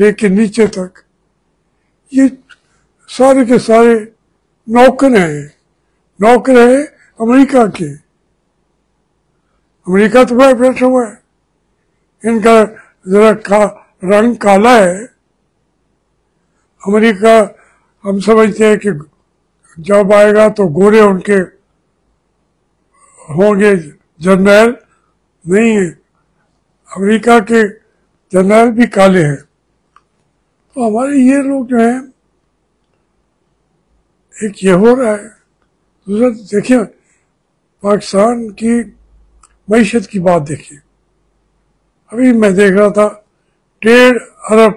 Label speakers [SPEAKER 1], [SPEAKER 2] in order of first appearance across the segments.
[SPEAKER 1] لے کے نیچے تک یہ سارے کے سارے نوکر ہیں امریکہ کے. امریکہ تو بڑا بیٹھا ہوا ہے، ان کا ذرا رنگ کالا ہے. امریکہ ہم سمجھتے ہیں کہ جب آئے گا تو گورے ان کے ہوں گے جرنیل. نہیں ہے، امریکہ کے جرنیل بھی کالے ہیں. تو ہمارے یہ لوگ جو ہیں، ایک یہ ہو رہا ہے. دوسرا دیکھیں پاکستان کی معیشت کی بات دیکھیے. ابھی میں دیکھ رہا تھا 1.5 ارب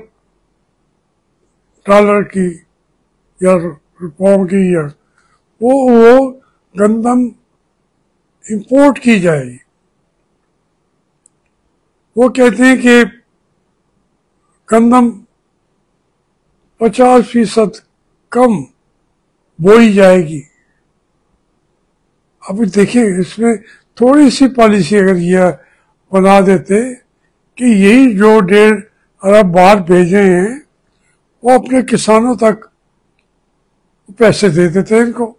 [SPEAKER 1] ڈالر کی یا روپوں کی یا وہ گندم امپورٹ کی جائے گی. وہ کہتے ہیں کہ گندم 50% کم بوئی جائے گی. اب دیکھیں اس میں تھوڑی سی پالیسی اگر یہ بنا دیتے کہ یہی جو 1.5 ارب باہر بھیجے ہیں وہ اپنے کسانوں تک پیسے دے دیتے ان کو.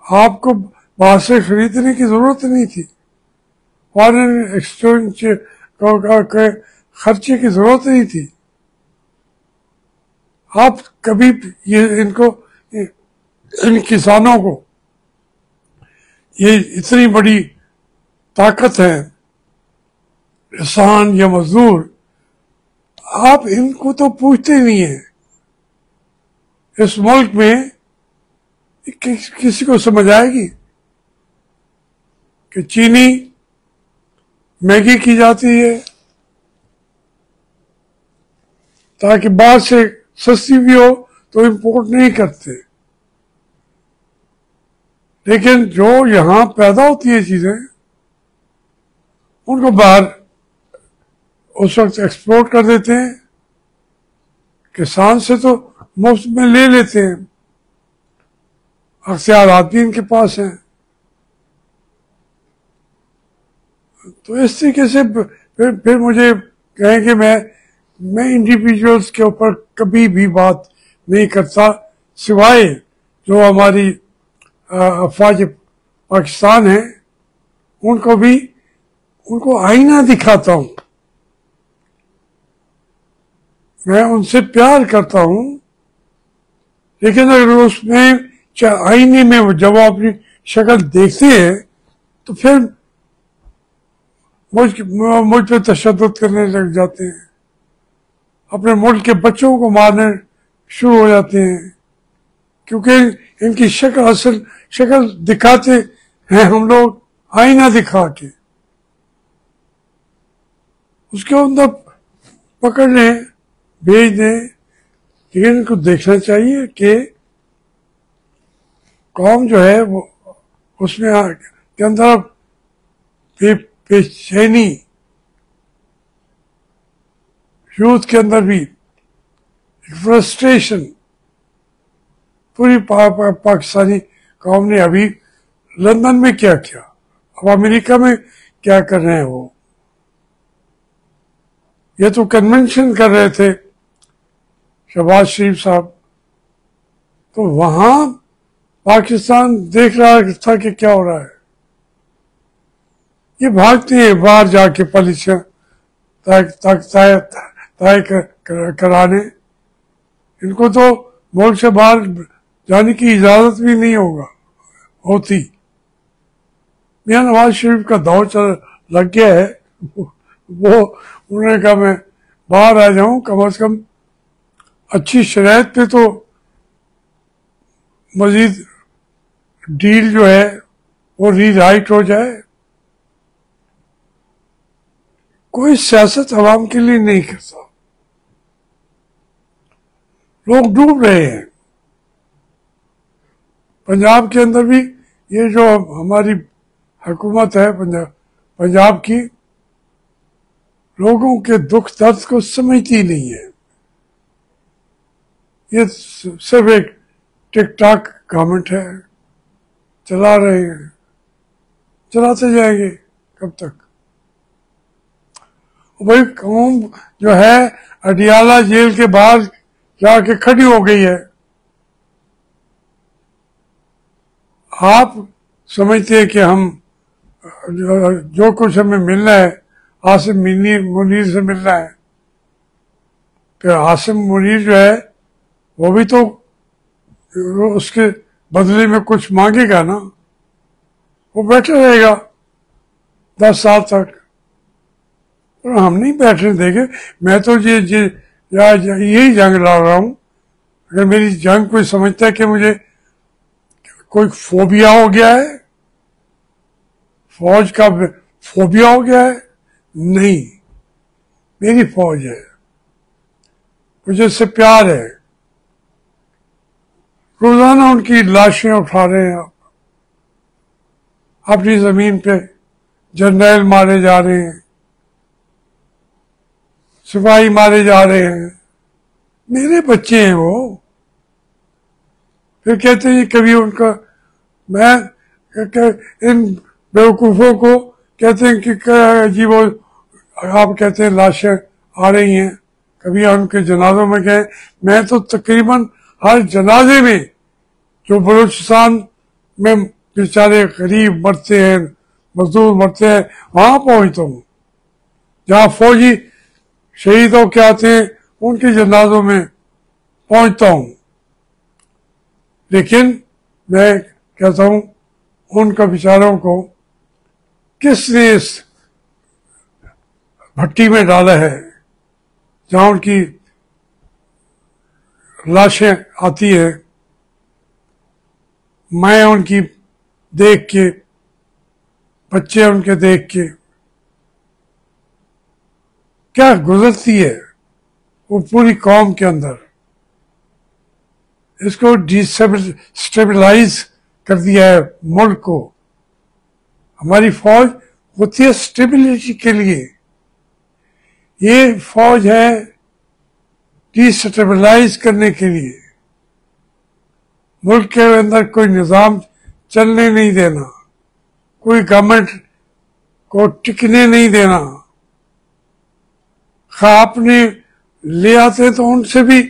[SPEAKER 1] آپ کو باہر سے خریدنے کی ضرورت نہیں تھی، فارن ایکسچینج کے خرچے کی ضرورت نہیں تھی. آپ کبھی یہ ان کسانوں کو یہ اتنی بڑی طاقت ہے کسان یا مزدور، آپ ان کو تو پوچھتے نہیں ہیں. اس ملک میں کسی کو سمجھ آئے گی کہ چینی مہنگی کی جاتی ہے تاکہ باہر سے سستی بھی ہو تو امپورٹ نہیں کرتے، لیکن جو یہاں پیدا ہوتی ہے چیزیں ان کو باہر اس وقت ایکسپورٹ کر دیتے ہیں. کسان سے تو مفت میں لے لیتے ہیں، اختیارات بھی ان کے پاس ہیں. تو اس طریقے سے پھر مجھے کہیں کہ میں انڈیویجولس کے اوپر کبھی بھی بات نہیں کرتا، سوائے جو ہماری افواج پاکستان ہیں ان کو آئینہ دکھاتا ہوں. میں ان سے پیار کرتا ہوں، لیکن اگر اس میں آئینے میں جب وہ اپنی شکل دیکھتے ہیں تو پھر مجھ پہ تشدد کرنے لگ جاتے ہیں، اپنے ملک کے بچوں کو مارنے شروع ہو جاتے ہیں، کیونکہ ان کی اصل شکل دکھاتے ہیں ہم لوگ آئینہ دکھا کے. اس کے اندر پکڑ لیں، بھیج دیں. لیکن ان کو دیکھنا چاہیے کہ قوم جو ہے وہ اس میں کے اندر بے چینی، یوتھ کے اندر بھی فرسٹریشن. پوری پاکستانی قوم نے ابھی لندن میں کیا اب امریکہ میں کیا کر رہے ہیں وہ. یہ تو کنونشن کر رہے تھے شہباز شریف صاحب، تو وہاں پاکستان دیکھ رہا تھا کہ کیا ہو رہا ہے. یہ بھاگتے ہیں باہر جا کے پالیسیاں طے کرانے. ان کو تو ملک سے باہر جانے کی اجازت بھی نہیں ہوتی. میاں نواز شریف کا دور لگ گیا ہے، وہ انہوں نے کہا میں باہر آ جاؤں، کم از کم اچھی شرائط پہ تو مزید ڈیل جو ہے وہ ری رائٹ ہو جائے. کوئی سیاست عوام کے لیے نہیں کرتا، لوگ ڈوب رہے ہیں. پنجاب کے اندر بھی یہ جو ہماری حکومت ہے پنجاب کی، لوگوں کے دکھ درد کو سمجھتی نہیں ہے. یہ صرف ایک ٹک ٹاک گورنمنٹ ہے، چلا رہے ہیں، چلاتے جائیں گے کب تک. وہی قوم جو ہے اڈیالہ جیل کے باہر جا کے کھڑی ہو گئی ہے. آپ سمجھتے ہیں کہ ہم جو کچھ ہمیں ملنا ہے عاصم منیر سے ملنا ہے. پھر عاصم منیر جو ہے وہ بھی تو اس کے بدلے میں کچھ مانگے گا نا. وہ بیٹھا رہے گا 10 سال تک. ہم نہیں بیٹھنے دیں گے. میں تو یہی جنگ لڑ رہا ہوں. اگر میری جنگ کوئی سمجھتا ہے کہ مجھے کوئی فوبیا ہو گیا ہے، فوج کا فوبیا ہو گیا ہے، نہیں، میری فوج ہے، مجھے اس سے پیار ہے. روزانہ ان کی لاشیں اٹھا رہے ہیں آپ. اپنی زمین پہ جرنیل مارے جا رہے ہیں، سپاہی مارے جا رہے ہیں. میرے بچے ہیں وہ. پھر کہتے ہیں کبھی ان کا میں ان بیوقوفوں کو کہتے ہیں کہ جی وہ آپ کہتے ہیں لاشیں آ رہی ہیں. کبھی ان کے جنازوں میں گئے. میں تو تقریباً ہر جنازے میں جو بلوچستان میں بیچارے غریب مرتے ہیں، مزدور مرتے ہیں، وہاں پہنچتا ہوں. جہاں فوجی شہید ہو کے آتے ہیں ان کے جنازوں میں پہنچتا ہوں. لیکن میں کہتا ہوں ان کا بیچاروں کو کس نے اس بھٹی میں ڈالا ہے جہاں ان کی لاشیں آتی ہیں. میں ان کی دیکھ کے، بچے ان کے دیکھ کے کیا گزرتی ہے وہ پوری قوم کے اندر. اس کو ڈیسٹیبلائز کر دیا ہے ملک کو. ہماری فوج ہوتی ہے اسٹیبلٹی کے لیے. یہ فوج ہے ڈیسٹیبلائز کرنے کے لیے. ملک کے اندر کوئی نظام چلنے نہیں دینا، کوئی گورنمنٹ کو ٹکنے نہیں دینا. خواہ اپنے لے آتے ہیں تو ان سے بھی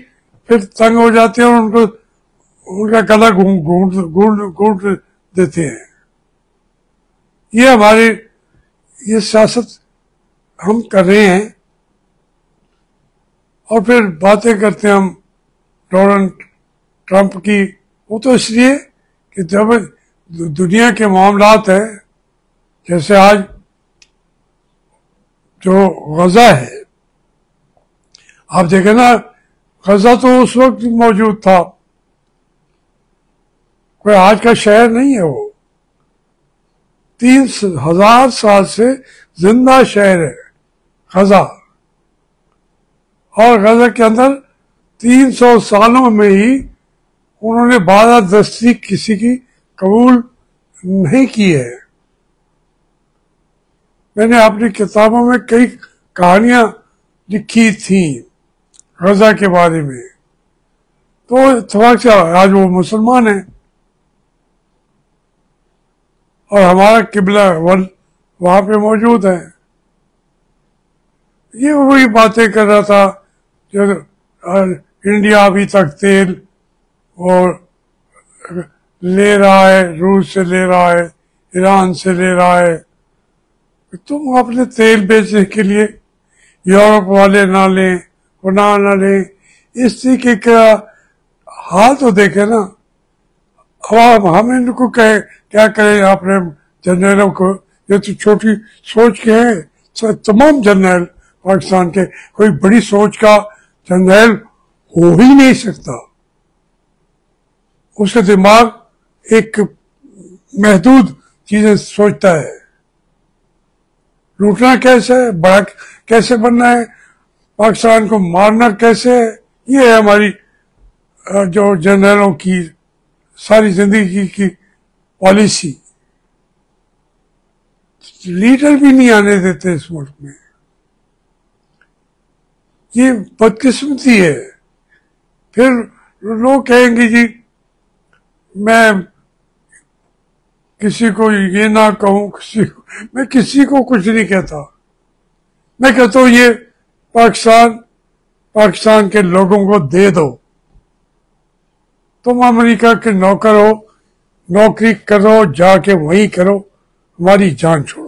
[SPEAKER 1] پھر تنگ ہو جاتے ہیں اور ان کو ان کا گلا گھونٹ دیتے ہیں. یہ ہماری یہ سیاست ہم کر رہے ہیں. اور پھر باتیں کرتے ہیں ہم ڈونلڈ ٹرمپ کی. وہ تو اس لیے کہ جب دنیا کے معاملات ہیں، جیسے آج جو غزہ ہے، آپ دیکھیں نا، غزہ تو اس وقت موجود تھا، کوئی آج کا شہر نہیں ہے. وہ 3000 سال سے زندہ شہر ہے غزہ. اور غزہ کے اندر 300 سالوں میں ہی انہوں نے بالادستی کسی کی قبول نہیں کی ہے. میں نے اپنی کتابوں میں کئی کہانیاں لکھی تھیں غزہ کے بارے میں. تو اتفاق سے آج وہ مسلمان ہیں اور ہمارا قبلہ وہاں پہ موجود ہے. یہ وہی باتیں کر رہا تھا کہ انڈیا ابھی تک تیل اور لے رہا ہے، روس سے لے رہا ہے، ایران سے لے رہا ہے. تم اپنے تیل بیچنے کے لیے یورپ والے نہ لیں، وہ نہ لیں. اس طریقے کا حال تو دیکھے نا. اب ہم ان کو کیا کریں اپنے جنرلوں کو. یہ تو چھوٹی سوچ کے ہیں تمام جنرل پاکستان کے. کوئی بڑی سوچ کا جنرل ہو ہی نہیں سکتا. اس کا دماغ ایک محدود چیزیں سوچتا ہے. لوٹنا کیسے ہے، بڑا کیسے بننا ہے، پاکستان کو مارنا کیسے ہے. یہ ہے ہماری جو جنرلوں کی ساری زندگی کی پالیسی. لیڈر بھی نہیں آنے دیتے اس ملک میں. یہ بدقسمتی ہے. پھر لوگ کہیں گے جی میں کسی کو یہ نہ کہوں، میں کسی کو کچھ نہیں کہتا. میں کہتا ہوں یہ پاکستان کے لوگوں کو دے دو. تم امریکہ کے نوکر ہو، نوکری کرو، جا کے وہیں کرو، ہماری جان چھوڑو.